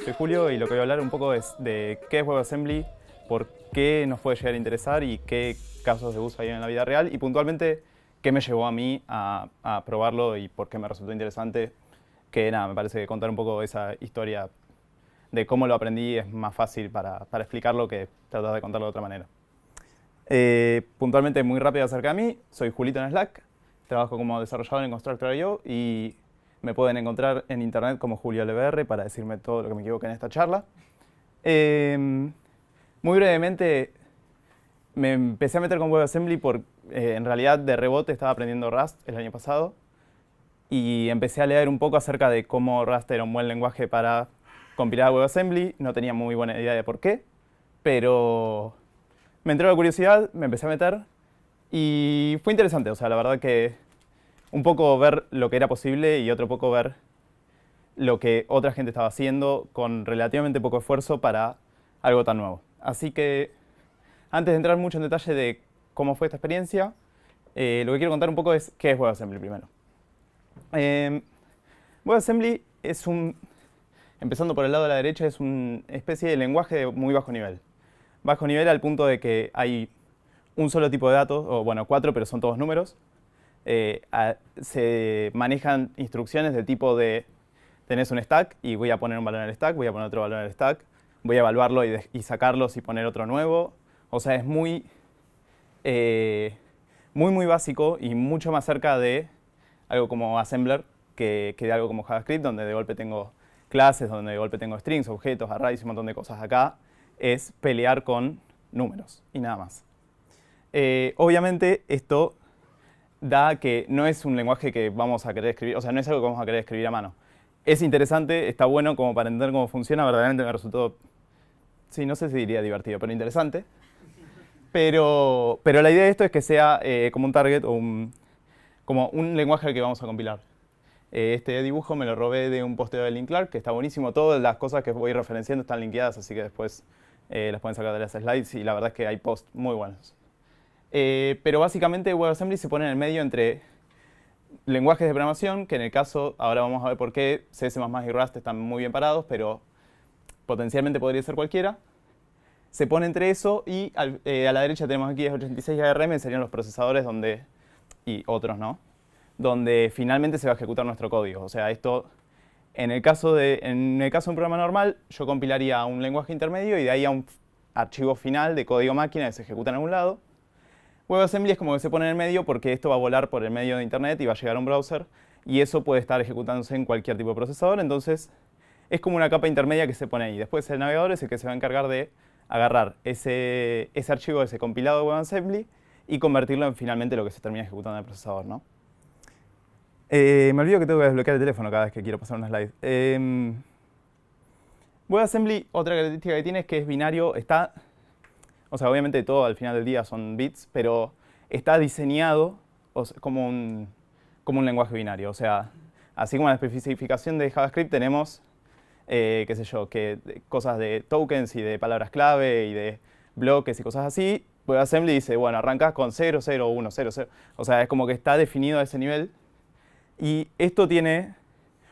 Soy Julio y lo que voy a hablar un poco es de qué es WebAssembly, por qué nos puede llegar a interesar y qué casos de uso hay en la vida real y puntualmente qué me llevó a mí a probarlo y por qué me resultó interesante. Que nada, me parece que contar un poco esa historia de cómo lo aprendí es más fácil para explicarlo que tratar de contarlo de otra manera. Puntualmente, muy rápido acerca de mí, soy Julito en Slack, trabajo como desarrollador en Constructor.io y me pueden encontrar en internet como Julio LBR para decirme todo lo que me equivoque en esta charla. Muy brevemente, me empecé a meter con WebAssembly porque en realidad de rebote estaba aprendiendo Rust el año pasado y empecé a leer un poco acerca de cómo Rust era un buen lenguaje para compilar WebAssembly. No tenía muy buena idea de por qué, pero me entró la curiosidad, me empecé a meter y fue interesante. O sea, la verdad que un poco ver lo que era posible y otro poco ver lo que otra gente estaba haciendo con relativamente poco esfuerzo para algo tan nuevo. Así que antes de entrar mucho en detalle de cómo fue esta experiencia, lo que quiero contar un poco es qué es WebAssembly primero. WebAssembly es empezando por el lado de la derecha, es una especie de lenguaje de muy bajo nivel. Bajo nivel al punto de que hay un solo tipo de datos, o bueno, 4, pero son todos números. Se manejan instrucciones de tipo de tenés un stack y voy a poner un valor en el stack, voy a poner otro valor en el stack, voy a evaluarlo y sacarlos y poner otro nuevo. O sea, es muy básico y mucho más cerca de algo como Assembler que de algo como JavaScript, donde de golpe tengo clases, donde de golpe tengo strings, objetos, arrays y un montón de cosas. Acá es pelear con números y nada más. Obviamente esto da que no es un lenguaje que vamos a querer escribir, o sea, no es algo que vamos a querer escribir a mano. Es interesante, está bueno como para entender cómo funciona, verdaderamente me resultó, sí, no sé si diría divertido, pero interesante. Pero la idea de esto es que sea como un target o como un lenguaje al que vamos a compilar. Este dibujo me lo robé de un posteo de Link Clark, que está buenísimo. Todas las cosas que voy referenciando están linkeadas, así que después las pueden sacar de las slides y la verdad es que hay posts muy buenos. Pero básicamente WebAssembly se pone en el medio entre lenguajes de programación, que en el caso, ahora vamos a ver por qué CS++ y Rust están muy bien parados, pero potencialmente podría ser cualquiera. Se pone entre eso y a la derecha tenemos aquí x86 y ARM, serían los procesadores donde, y otros, ¿no? Donde finalmente se va a ejecutar nuestro código. O sea, esto, en el caso de un programa normal, yo compilaría a un lenguaje intermedio y de ahí a un archivo final de código máquina que se ejecuta en algún lado. WebAssembly es como que se pone en el medio porque esto va a volar por el medio de internet y va a llegar a un browser y eso puede estar ejecutándose en cualquier tipo de procesador. Entonces, es como una capa intermedia que se pone ahí. Después el navegador es el que se va a encargar de agarrar ese archivo, ese compilado de WebAssembly y convertirlo en finalmente lo que se termina ejecutando en el procesador, ¿no? Me olvido que tengo que desbloquear el teléfono cada vez que quiero pasar una slide. WebAssembly, otra característica que tiene es que es binario. O sea, obviamente todo al final del día son bits, pero está diseñado como un lenguaje binario. O sea, así como en la especificación de JavaScript tenemos qué sé yo, cosas de tokens y de palabras clave y de bloques y cosas así. WebAssembly dice, bueno, arrancas con 0, 0, 1, 0, 0. O sea, es como que está definido a ese nivel. Y esto tiene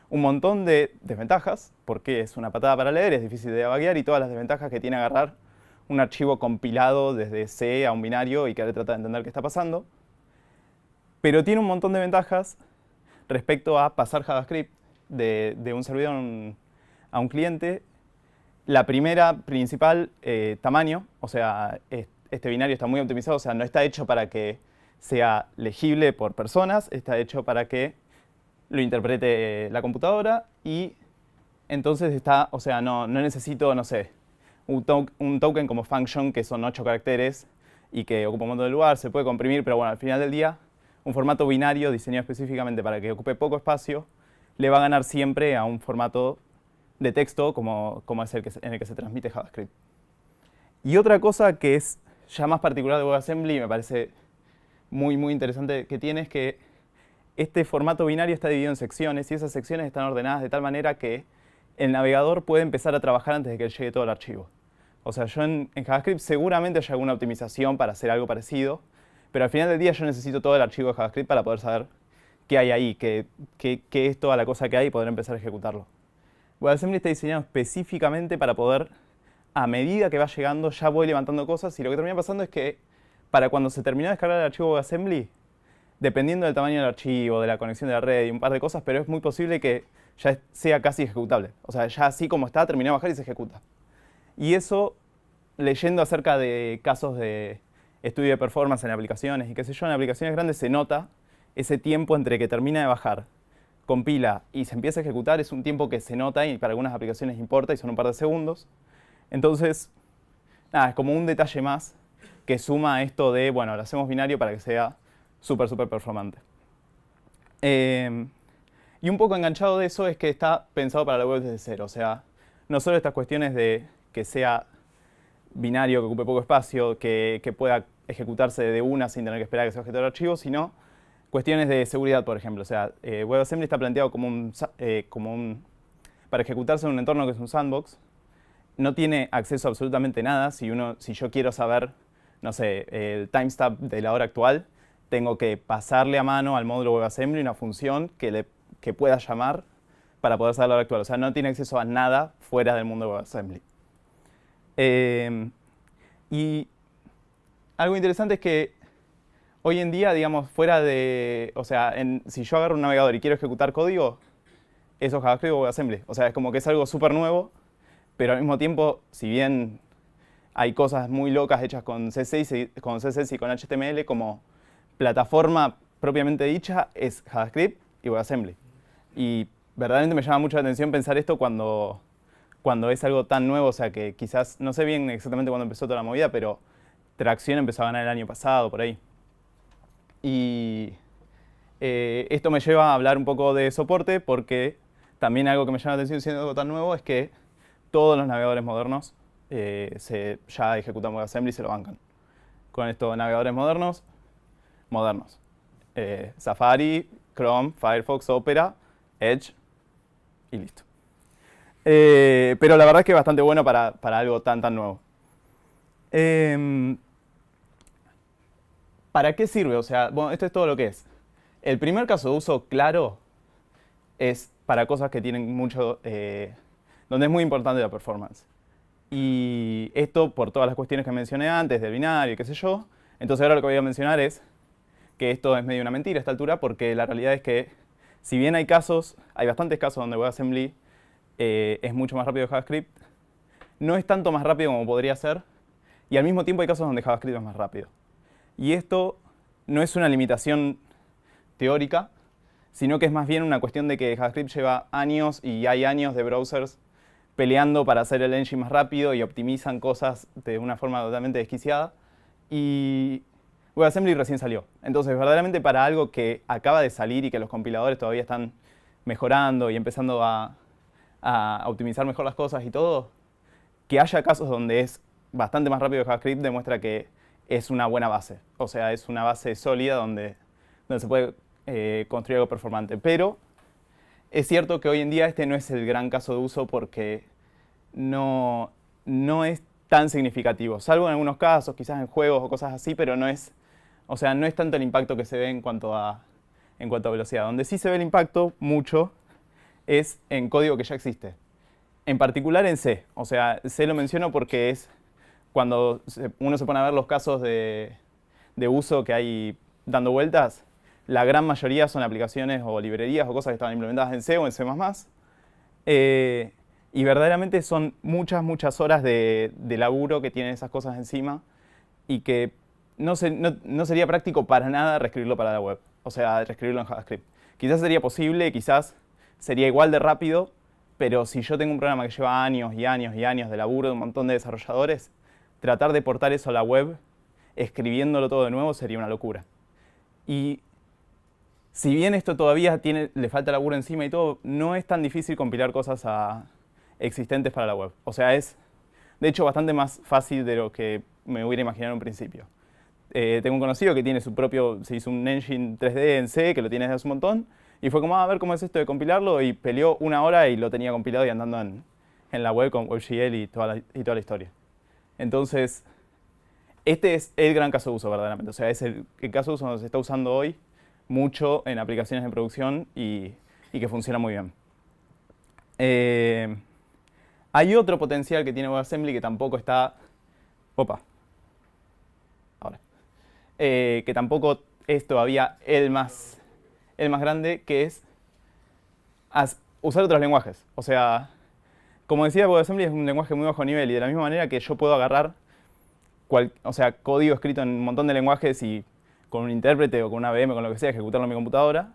un montón de desventajas, porque es una patada para leer, es difícil de debuguear y todas las desventajas que tiene agarrar un archivo compilado desde C a un binario y que trata de entender qué está pasando. Pero tiene un montón de ventajas respecto a pasar JavaScript de un servidor a un cliente. La primera, principal, tamaño. O sea, este binario está muy optimizado. O sea, no está hecho para que sea legible por personas. Está hecho para que lo interprete la computadora. Y entonces o sea, no necesito, no sé, un token como function, que son 8 caracteres y que ocupa un montón de lugar. Se puede comprimir, pero bueno, al final del día, un formato binario diseñado específicamente para que ocupe poco espacio le va a ganar siempre a un formato de texto como es en el que se transmite JavaScript. Y otra cosa que es ya más particular de WebAssembly y me parece muy interesante que tiene es que este formato binario está dividido en secciones y esas secciones están ordenadas de tal manera que el navegador puede empezar a trabajar antes de que llegue todo el archivo. O sea, yo en JavaScript seguramente haya alguna optimización para hacer algo parecido, pero al final del día yo necesito todo el archivo de JavaScript para poder saber qué hay ahí, qué es toda la cosa que hay y poder empezar a ejecutarlo. WebAssembly está diseñado específicamente para poder, a medida que va llegando, ya voy levantando cosas y lo que termina pasando es que para cuando se terminó de descargar el archivo WebAssembly, dependiendo del tamaño del archivo, de la conexión de la red y un par de cosas, pero es muy posible que ya sea casi ejecutable. O sea, ya así como está, terminé de bajar y se ejecuta. Y eso, leyendo acerca de casos de estudio de performance en aplicaciones y qué sé yo, en aplicaciones grandes se nota ese tiempo entre que termina de bajar, compila y se empieza a ejecutar, es un tiempo que se nota y para algunas aplicaciones importa y son un par de segundos. Entonces, nada, es como un detalle más que suma a esto de, bueno, lo hacemos binario para que sea súper performante. Y un poco enganchado de eso es que está pensado para la web desde cero. O sea, no solo estas cuestiones de que sea binario, que ocupe poco espacio, que pueda ejecutarse de una sin tener que esperar a que se ejecute el archivo, sino cuestiones de seguridad, por ejemplo. O sea, WebAssembly está planteado para ejecutarse en un entorno que es un sandbox. No tiene acceso a absolutamente nada. Si yo quiero saber, no sé, el timestamp de la hora actual, tengo que pasarle a mano al módulo WebAssembly una función que pueda llamar para poder saber la hora actual. O sea, no tiene acceso a nada fuera del mundo de WebAssembly. Y algo interesante es que hoy en día, digamos, fuera de... O sea, si yo agarro un navegador y quiero ejecutar código, eso es JavaScript o WebAssembly. O sea, es como que es algo súper nuevo, pero al mismo tiempo, si bien hay cosas muy locas hechas con CSS y con HTML, como plataforma propiamente dicha es JavaScript y WebAssembly. Y verdaderamente me llama mucho la atención pensar esto cuando es algo tan nuevo, o sea que quizás, no sé bien exactamente cuándo empezó toda la movida, pero Tracción empezó a ganar el año pasado, por ahí. Y esto me lleva a hablar un poco de soporte, porque también algo que me llama la atención siendo algo tan nuevo es que todos los navegadores modernos ya ejecutan WebAssembly y se lo bancan. Con estos navegadores modernos. Safari, Chrome, Firefox, Opera, Edge y listo. Pero la verdad es que es bastante bueno para algo tan nuevo. ¿Para qué sirve? O sea, bueno, esto es todo lo que es. El primer caso de uso claro es para cosas que tienen mucho, donde es muy importante la performance. Y esto por todas las cuestiones que mencioné antes, del binario, qué sé yo. Entonces ahora lo que voy a mencionar es que esto es medio una mentira a esta altura, porque la realidad es que si bien hay bastantes casos donde WebAssembly es mucho más rápido que JavaScript, no es tanto más rápido como podría ser, y al mismo tiempo hay casos donde JavaScript es más rápido. Y esto no es una limitación teórica, sino que es más bien una cuestión de que JavaScript lleva años y hay años de browsers peleando para hacer el engine más rápido y optimizan cosas de una forma totalmente desquiciada. Y WebAssembly recién salió. Entonces, verdaderamente para algo que acaba de salir y que los compiladores todavía están mejorando y empezando a optimizar mejor las cosas y todo, que haya casos donde es bastante más rápido que JavaScript demuestra que es una buena base. O sea, es una base sólida donde se puede construir algo performante. Pero es cierto que hoy en día este no es el gran caso de uso porque no es tan significativo. Salvo en algunos casos, quizás en juegos o cosas así, pero no es tanto el impacto que se ve en cuanto a velocidad. Donde sí se ve el impacto mucho es en código que ya existe. En particular en C. O sea, C lo menciono porque es cuando uno se pone a ver los casos de uso que hay dando vueltas, la gran mayoría son aplicaciones o librerías o cosas que estaban implementadas en C o en C++. Y verdaderamente son muchas horas de laburo que tienen esas cosas encima y que no sería práctico para nada reescribirlo para la web. O sea, reescribirlo en JavaScript. Quizás sería posible, quizás sería igual de rápido, pero si yo tengo un programa que lleva años y años y años de laburo de un montón de desarrolladores, tratar de portar eso a la web, escribiéndolo todo de nuevo, sería una locura. Y si bien esto todavía le falta laburo encima y todo, no es tan difícil compilar cosas existentes para la web. O sea, es de hecho bastante más fácil de lo que me hubiera imaginado en un principio. Tengo un conocido que tiene se hizo un engine 3D en C, que lo tiene desde hace un montón, y fue como, a ver cómo es esto de compilarlo, y peleó una hora y lo tenía compilado y andando en la web con WebGL y toda la historia. Entonces, este es el gran caso de uso verdaderamente. O sea, es el caso de uso donde se está usando hoy mucho en aplicaciones de producción y que funciona muy bien. Hay otro potencial que tiene WebAssembly que tampoco está... Opa. Ahora. Que tampoco es todavía el más grande, que es usar otros lenguajes. O sea, como decía, WebAssembly es un lenguaje muy bajo nivel y de la misma manera que yo puedo agarrar código escrito en un montón de lenguajes y con un intérprete o con una VM, con lo que sea, ejecutarlo en mi computadora,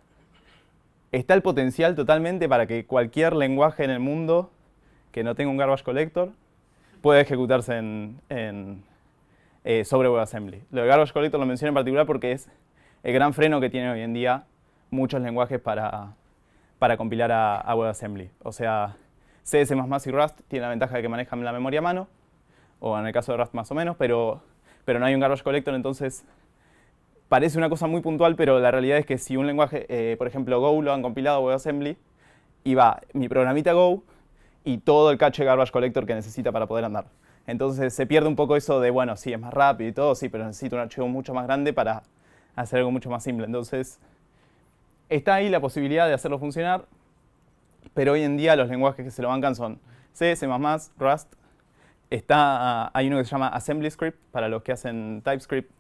está el potencial totalmente para que cualquier lenguaje en el mundo que no tenga un garbage collector pueda ejecutarse sobre WebAssembly. Lo de garbage collector lo menciono en particular porque es el gran freno que tienen hoy en día muchos lenguajes para compilar a WebAssembly. O sea, C++ y Rust tienen la ventaja de que manejan la memoria a mano, o en el caso de Rust más o menos, pero no hay un garbage collector, entonces parece una cosa muy puntual, pero la realidad es que si un lenguaje, por ejemplo Go, lo han compilado a WebAssembly, y va mi programita Go y todo el cache garbage collector que necesita para poder andar. Entonces se pierde un poco eso de, bueno, sí, es más rápido y todo, sí, pero necesito un archivo mucho más grande para hacer algo mucho más simple. Entonces, está ahí la posibilidad de hacerlo funcionar, pero hoy en día los lenguajes que se lo bancan son C, C++, Rust. Hay uno que se llama AssemblyScript para los que hacen TypeScript.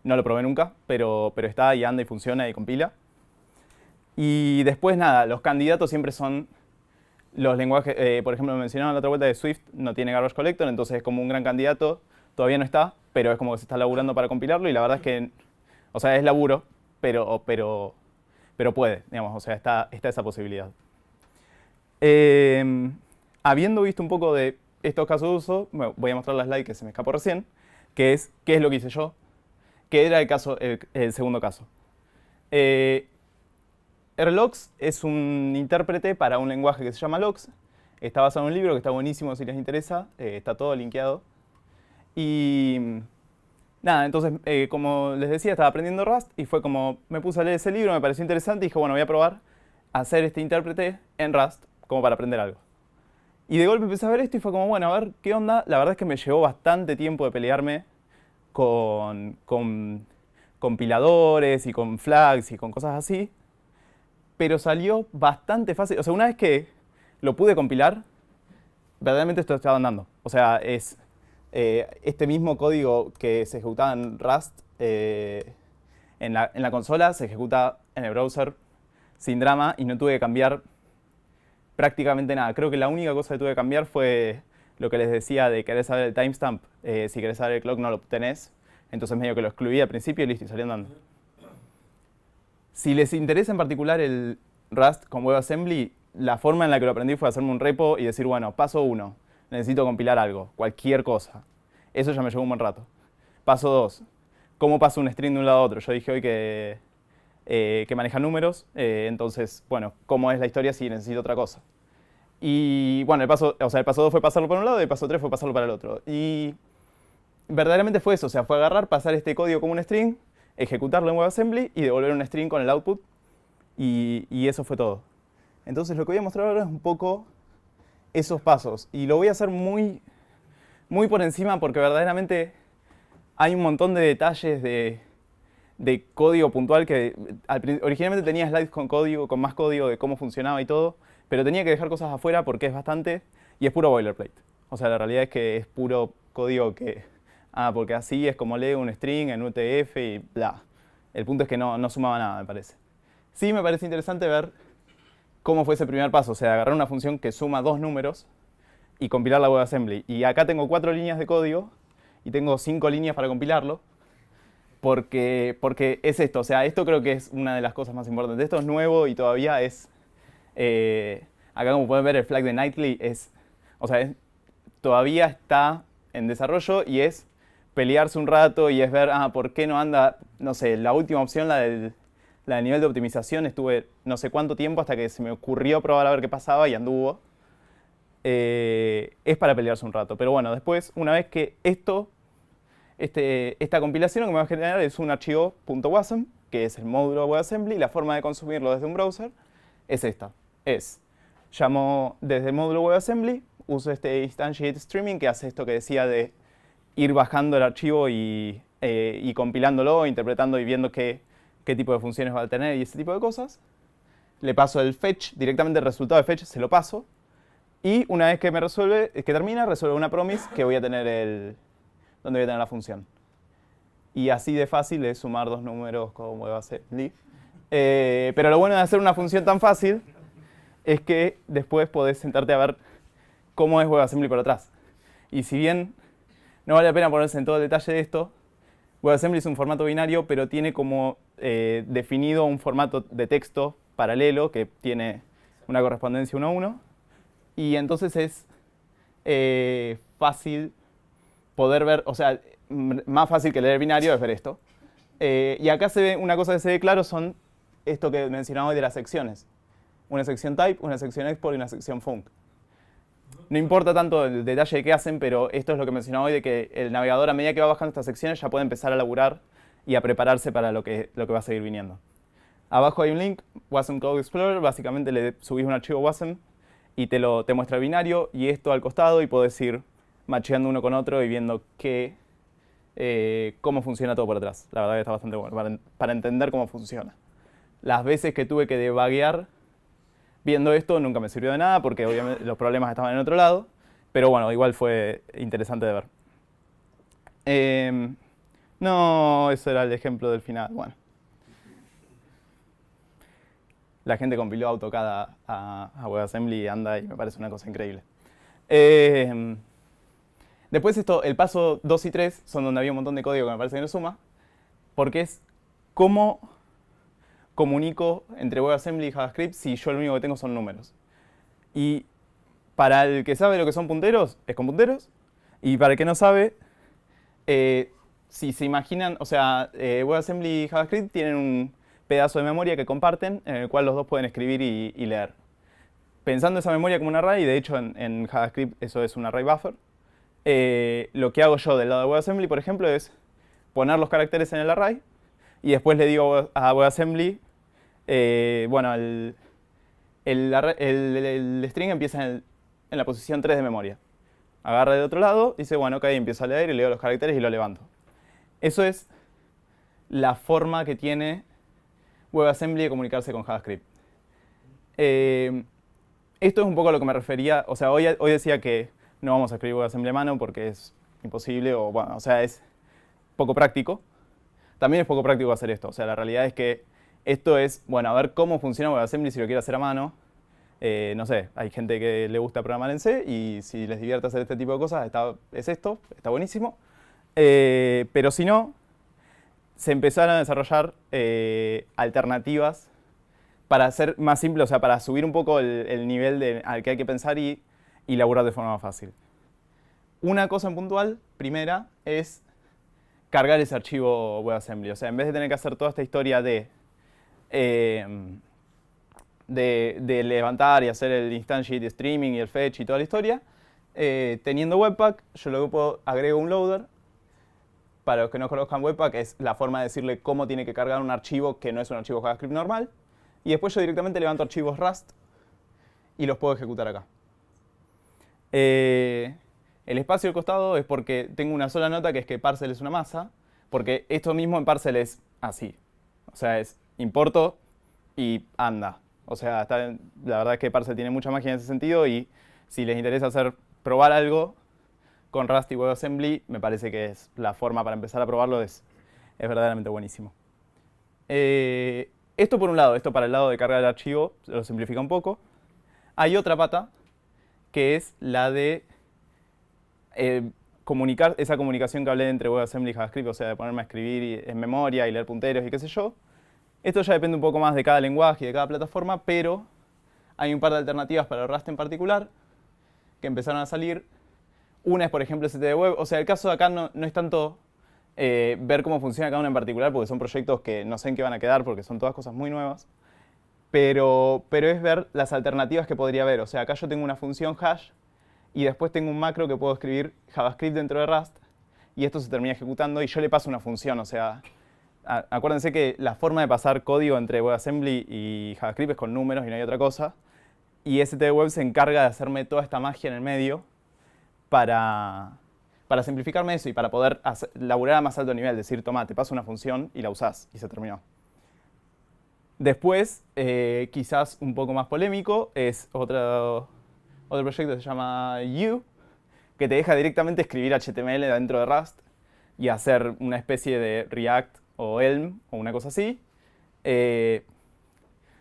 No lo probé nunca, pero está y anda y funciona y compila. Y después nada, los candidatos siempre son los lenguajes, por ejemplo, me mencionaron la otra vuelta de Swift, no tiene garbage collector, entonces es como un gran candidato. Todavía no está, pero es como que se está laburando para compilarlo y la verdad es que, o sea, es laburo, pero puede, digamos, o sea, está esa posibilidad. Habiendo visto un poco de estos casos de uso, voy a mostrar la slide que se me escapó recién, que es qué es lo que hice yo, que era el segundo caso. Rlogs es un intérprete para un lenguaje que se llama Logs. Está basado en un libro que está buenísimo si les interesa, está todo linkeado. Y nada, entonces, como les decía, estaba aprendiendo Rust y fue como, me puse a leer ese libro, me pareció interesante y dije, bueno, voy a probar a hacer este intérprete en Rust como para aprender algo. Y de golpe empecé a ver esto y fue como, bueno, a ver qué onda. La verdad es que me llevó bastante tiempo de pelearme con compiladores y con flags y con cosas así. Pero salió bastante fácil. O sea, una vez que lo pude compilar, verdaderamente esto estaba andando. O sea, es este mismo código que se ejecutaba en Rust en la consola, se ejecuta en el browser sin drama y no tuve que cambiar prácticamente nada. Creo que la única cosa que tuve que cambiar fue lo que les decía de querer saber el timestamp. Si querés saber el clock no lo obtenés. Entonces medio que lo excluí al principio y listo, y salió andando. Si les interesa en particular el Rust con WebAssembly, la forma en la que lo aprendí fue hacerme un repo y decir, bueno, paso 1, necesito compilar algo, cualquier cosa. Eso ya me llevó un buen rato. Paso 2, ¿cómo paso un string de un lado a otro? Yo dije hoy que maneja números, entonces, bueno, ¿cómo es la historia si necesito otra cosa? Y bueno, el paso 2 fue pasarlo por un lado y el paso 3 fue pasarlo para el otro. Y verdaderamente fue eso, o sea, fue agarrar, pasar este código como un string, ejecutarlo en WebAssembly y devolver un string con el output. Y eso fue todo. Entonces lo que voy a mostrar ahora es un poco esos pasos. Y lo voy a hacer muy por encima porque verdaderamente hay un montón de detalles de código puntual que originalmente tenía slides con más código de cómo funcionaba y todo, pero tenía que dejar cosas afuera porque es bastante y es puro boilerplate. O sea, la realidad es que es puro código que, porque así es como leo un string en UTF y bla. El punto es que no sumaba nada, me parece. Sí me parece interesante ver cómo fue ese primer paso, o sea, agarrar una función que suma 2 números y compilar la WebAssembly. Y acá tengo 4 líneas de código y tengo 5 líneas para compilarlo. Porque es esto, o sea, esto creo que es una de las cosas más importantes. Esto es nuevo y todavía es, acá como pueden ver el flag de Nightly todavía está en desarrollo y es pelearse un rato y es ver, ¿por qué no anda? No sé, la última opción, la del nivel de optimización, estuve no sé cuánto tiempo hasta que se me ocurrió probar a ver qué pasaba y anduvo. Es para pelearse un rato, pero bueno, después, una vez que esta compilación lo que me va a generar es un archivo .wasm, que es el módulo de WebAssembly, y la forma de consumirlo desde un browser es esta. Llamo desde el módulo WebAssembly, uso este instantiate streaming que hace esto que decía de ir bajando el archivo y compilándolo, interpretando y viendo qué qué tipo de funciones va a tener y ese tipo de cosas. Le paso el fetch, directamente el resultado de fetch se lo paso. Y una vez que termina, resuelve una promise que voy a tener donde voy a tener la función. Y así de fácil es sumar dos números con WebAssembly. Pero lo bueno de hacer una función tan fácil es que después podés sentarte a ver cómo es WebAssembly por atrás. Y si bien no vale la pena ponerse en todo el detalle de esto, WebAssembly es un formato binario, pero tiene como definido un formato de texto paralelo que tiene una correspondencia 1 a 1. Y entonces es fácil poder ver, o sea, más fácil que leer binario es ver esto. Y acá se ve, una cosa que se ve claro son esto que mencionaba hoy de las secciones. Una sección type, una sección export y una sección func. No importa tanto el detalle de qué hacen, pero esto es lo que mencionaba hoy de que el navegador a medida que va bajando estas secciones ya puede empezar a laburar y a prepararse para lo que va a seguir viniendo. Abajo hay un link, Wasm Code Explorer, básicamente le subís un archivo Wasm y te muestra el binario y esto al costado y podés ir macheando uno con otro y viendo cómo funciona todo por atrás. La verdad que está bastante bueno para entender cómo funciona. Las veces que tuve que debuguear viendo esto nunca me sirvió de nada porque obviamente los problemas estaban en otro lado, pero bueno, igual fue interesante de ver. No, eso era el ejemplo del final. Bueno. La gente compiló AutoCAD a WebAssembly y anda y me parece una cosa increíble. Después el paso 2 y 3 son donde había un montón de código que me parece que no suma, porque es cómo comunico entre WebAssembly y JavaScript si yo lo único que tengo son números. Y para el que sabe lo que son punteros, es con punteros. Y para el que no sabe, si se imaginan, o sea, WebAssembly y JavaScript tienen un pedazo de memoria que comparten, en el cual los dos pueden escribir y leer. Pensando esa memoria como un array, de hecho en JavaScript eso es un array buffer, lo que hago yo del lado de WebAssembly, por ejemplo, es poner los caracteres en el array y después le digo a WebAssembly, bueno, el string empieza en la posición 3 de memoria. Agarra de otro lado, dice, bueno, ok, empiezo a leer y leo los caracteres y lo levanto. Eso es la forma que tiene WebAssembly de comunicarse con JavaScript. Esto es un poco a lo que me refería, o sea, hoy decía que no vamos a escribir WebAssembly a mano porque es imposible, o sea, es poco práctico. También es poco práctico hacer esto, o sea, la realidad es que esto es, bueno, a ver cómo funciona WebAssembly si lo quiero hacer a mano. No sé, hay gente que le gusta programar en C y si les divierte hacer este tipo de cosas, está buenísimo. Pero si no, se empezaron a desarrollar alternativas para hacer más simple, o sea, para subir un poco el nivel al que hay que pensar y laburar de forma más fácil. Una cosa en puntual, primera, es cargar ese archivo WebAssembly. O sea, en vez de tener que hacer toda esta historia de levantar y hacer el instantiate streaming y el fetch y toda la historia, teniendo Webpack, yo luego agrego un loader. Para los que no conozcan Webpack, es la forma de decirle cómo tiene que cargar un archivo que no es un archivo JavaScript normal. Y después yo directamente levanto archivos Rust y los puedo ejecutar acá. El espacio al costado es porque tengo una sola nota que es que parcel es una masa, porque esto mismo en parcel es así. O sea, es importo y anda. O sea, la verdad es que parcel tiene mucha magia en ese sentido y si les interesa probar algo con Rust y WebAssembly, me parece que es la forma para empezar a probarlo, es verdaderamente buenísimo. Esto por un lado, esto para el lado de cargar el archivo, lo simplifica un poco. Hay otra pata, que es la de comunicar, esa comunicación que hablé entre WebAssembly y JavaScript, o sea, de ponerme a escribir en memoria y leer punteros y qué sé yo. Esto ya depende un poco más de cada lenguaje y de cada plataforma, pero hay un par de alternativas para Rust en particular que empezaron a salir. Una es, por ejemplo, STDWeb. O sea, el caso de acá no es tanto ver cómo funciona cada una en particular, porque son proyectos que no sé en qué van a quedar, porque son todas cosas muy nuevas. Pero es ver las alternativas que podría haber. O sea, acá yo tengo una función hash y después tengo un macro que puedo escribir JavaScript dentro de Rust y esto se termina ejecutando y yo le paso una función. O sea, acuérdense que la forma de pasar código entre WebAssembly y JavaScript es con números y no hay otra cosa. Y STDWeb se encarga de hacerme toda esta magia en el medio para simplificarme eso y para poder laburar a más alto nivel. Decir, toma, te paso una función y la usás y se terminó. Después, quizás un poco más polémico, es otro proyecto que se llama You, que te deja directamente escribir HTML dentro de Rust y hacer una especie de React o Elm o una cosa así.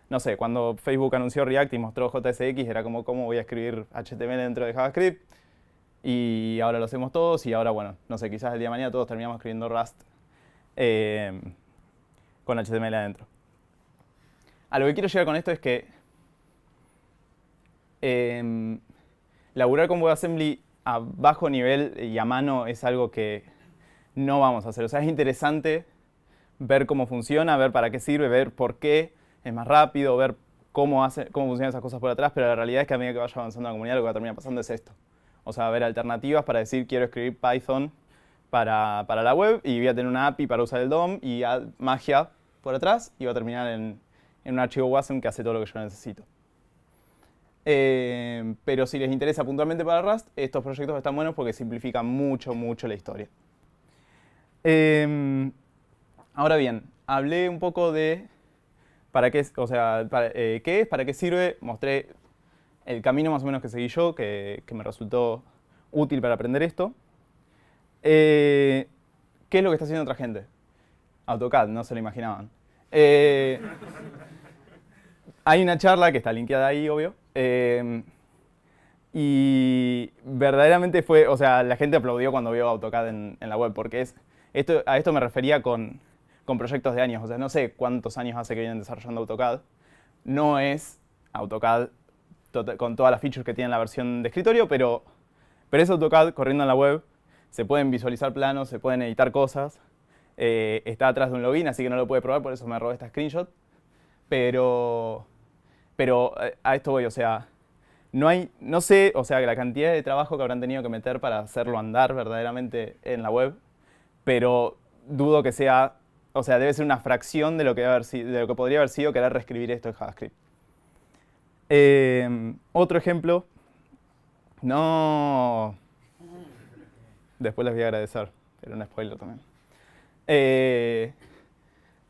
No sé, cuando Facebook anunció React y mostró JSX, era como, ¿cómo voy a escribir HTML dentro de JavaScript? Y ahora lo hacemos todos y ahora, bueno, no sé, quizás el día de mañana todos terminamos escribiendo Rust con HTML adentro. A lo que quiero llegar con esto es que laburar con WebAssembly a bajo nivel y a mano es algo que no vamos a hacer. O sea, es interesante ver cómo funciona, ver para qué sirve, ver por qué es más rápido, ver cómo funcionan esas cosas por atrás, pero la realidad es que a medida que vaya avanzando la comunidad lo que va a terminar pasando es esto. O sea, ver alternativas para decir quiero escribir Python para la web y voy a tener una API para usar el DOM y magia por atrás y va a terminar en un archivo WASM que hace todo lo que yo necesito. Pero si les interesa puntualmente para Rust, estos proyectos están buenos porque simplifican mucho, mucho la historia. Ahora bien, hablé un poco de para qué, o sea, qué es, para qué sirve, mostré el camino más o menos que seguí yo, que me resultó útil para aprender esto. ¿Qué es lo que está haciendo otra gente? AutoCAD, no se lo imaginaban. Hay una charla que está linkeada ahí, obvio. Y verdaderamente fue, o sea, la gente aplaudió cuando vio AutoCAD en la web, porque a esto me refería con proyectos de años. O sea, no sé cuántos años hace que vienen desarrollando AutoCAD. No es AutoCAD con todas las features que tiene la versión de escritorio, pero es AutoCAD corriendo en la web. Se pueden visualizar planos, se pueden editar cosas. Está atrás de un login, así que no lo puede probar, por eso me robé esta screenshot. Pero a esto voy, o sea, no sé, o sea, la cantidad de trabajo que habrán tenido que meter para hacerlo andar verdaderamente en la web, pero dudo que sea, o sea, debe ser una fracción de lo que podría haber sido querer reescribir esto en JavaScript. Otro ejemplo, después les voy a agradecer, pero un spoiler también.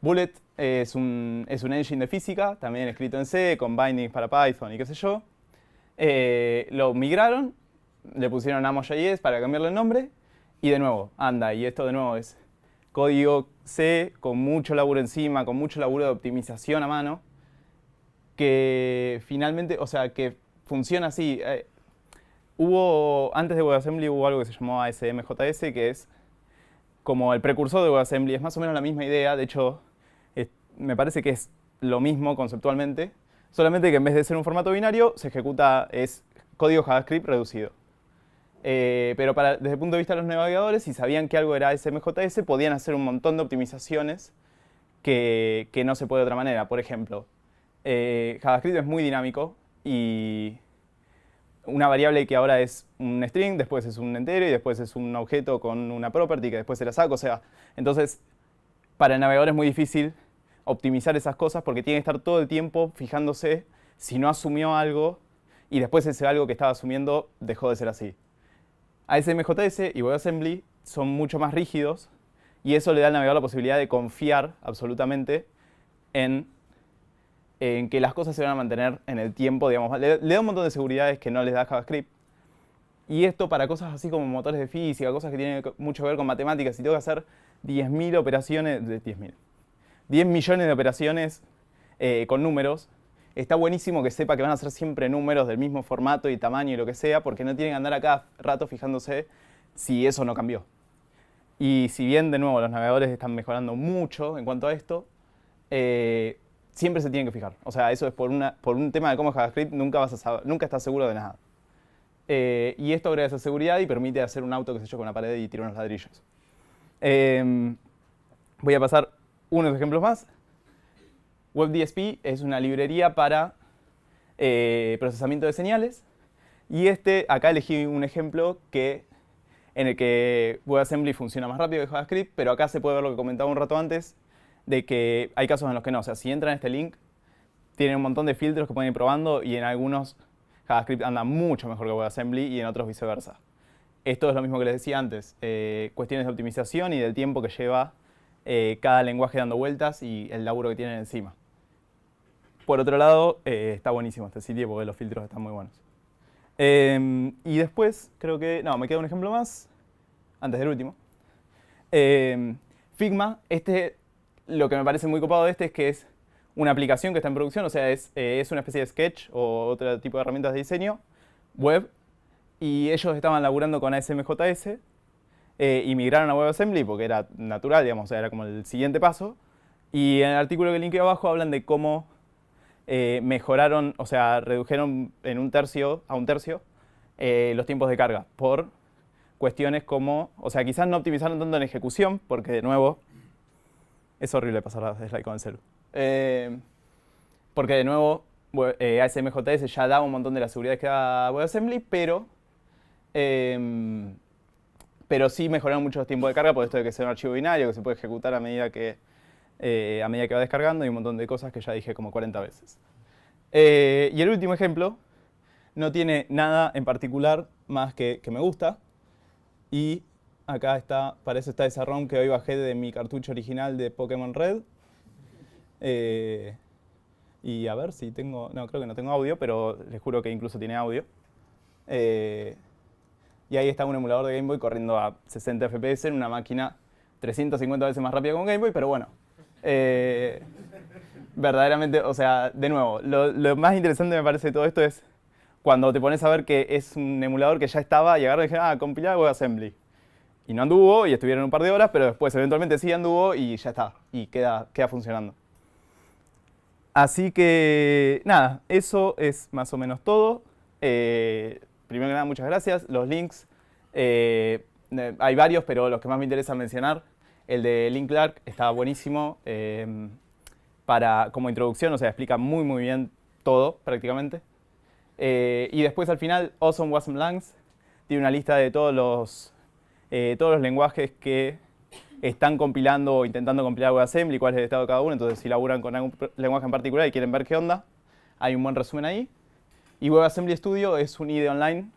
Bullet es un engine de física, también escrito en C, con bindings para Python y qué sé yo. Lo migraron, le pusieron Amo.js para cambiarle el nombre, y de nuevo, anda, y esto de nuevo es código C con mucho laburo encima, con mucho laburo de optimización a mano, que finalmente, o sea, que funciona así. Antes de WebAssembly hubo algo que se llamó ASM.js, que es como el precursor de WebAssembly, es más o menos la misma idea, de hecho, me parece que es lo mismo conceptualmente, solamente que en vez de ser un formato binario, es código JavaScript reducido. Pero desde el punto de vista de los navegadores, si sabían que algo era ASM.js, podían hacer un montón de optimizaciones que no se puede de otra manera. Por ejemplo, JavaScript es muy dinámico y una variable que ahora es un string, después es un entero y después es un objeto con una property que después se la saco. O sea, entonces, para el navegador es muy difícil optimizar esas cosas porque tiene que estar todo el tiempo fijándose si no asumió algo y después ese algo que estaba asumiendo dejó de ser así. ASM.js y WebAssembly son mucho más rígidos y eso le da al navegador la posibilidad de confiar absolutamente en que las cosas se van a mantener en el tiempo, digamos. Le da un montón de seguridades que no les da JavaScript. Y esto para cosas así como motores de física, cosas que tienen mucho que ver con matemáticas. Si tengo que hacer 10.000 operaciones, 10 millones de operaciones con números, está buenísimo que sepa que van a ser siempre números del mismo formato y tamaño y lo que sea, porque no tienen que andar a cada rato fijándose si eso no cambió. Y si bien, de nuevo, los navegadores están mejorando mucho en cuanto a esto, siempre se tienen que fijar. O sea, eso es por un tema de cómo es JavaScript, nunca estás seguro de nada. Y esto agrega esa seguridad y permite hacer un auto, qué sé yo, con una pared y tirar unos ladrillos. Voy a pasar unos ejemplos más. WebDSP es una librería para procesamiento de señales. Y acá elegí un ejemplo en el que WebAssembly funciona más rápido que JavaScript, pero acá se puede ver lo que comentaba un rato antes, de que hay casos en los que no. O sea, si entran a este link, tienen un montón de filtros que pueden ir probando y en algunos JavaScript anda mucho mejor que WebAssembly y en otros viceversa. Esto es lo mismo que les decía antes, cuestiones de optimización y del tiempo que lleva cada lenguaje dando vueltas y el laburo que tienen encima. por otro lado, está buenísimo este sitio porque los filtros están muy buenos. Y después, creo que... No, me queda un ejemplo más, antes del último. Figma, lo que me parece muy copado de este es que es una aplicación que está en producción, o sea, es una especie de Sketch o otro tipo de herramientas de diseño web, y ellos estaban laburando con ASMJS y migraron a WebAssembly porque era natural, digamos, o sea, era como el siguiente paso. Y en el artículo que linké abajo hablan de cómo mejoraron, o sea, redujeron a un tercio los tiempos de carga por cuestiones como, o sea, quizás no optimizaron tanto en ejecución, porque de nuevo, es horrible pasar la slide con el celu. Porque de nuevo, ASMJS ya daba un montón de las seguridades que da WebAssembly, pero sí mejoraron mucho los tiempos de carga por esto de que sea un archivo binario que se puede ejecutar a medida que va descargando y un montón de cosas que ya dije como 40 veces. Y el último ejemplo no tiene nada en particular más que me gusta. Y acá parece está esa ROM que hoy bajé de mi cartucho original de Pokémon Red. Y a ver si tengo... No, creo que no tengo audio, pero les juro que incluso tiene audio. Y ahí está un emulador de Game Boy corriendo a 60 FPS en una máquina 350 veces más rápida que un Game Boy, pero bueno. Verdaderamente, o sea, de nuevo, lo más interesante me parece de todo esto es cuando te pones a ver que es un emulador que ya estaba y agarré y dije, compilar WebAssembly. Y no anduvo y estuvieron un par de horas, pero después eventualmente sí anduvo y ya está. Y queda funcionando. Así que, nada, eso es más o menos todo. Primero que nada, muchas gracias. Los links, hay varios, pero los que más me interesa mencionar, el de Link Clark está buenísimo como introducción, o sea, explica muy muy bien todo prácticamente. Y después al final, Awesome Wasm Langs tiene una lista de todos los lenguajes que están compilando o intentando compilar WebAssembly, cuál es el estado de cada uno. Entonces, si laburan con algún lenguaje en particular y quieren ver qué onda, hay un buen resumen ahí. Y WebAssembly Studio es un IDE online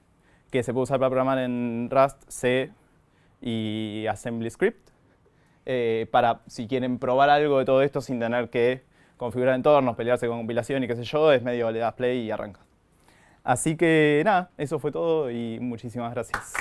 que se puede usar para programar en Rust, C y AssemblyScript. Para si quieren probar algo de todo esto sin tener que configurar entornos, pelearse con compilación y qué sé yo, es medio le das play y arranca. Así que nada, eso fue todo y muchísimas gracias.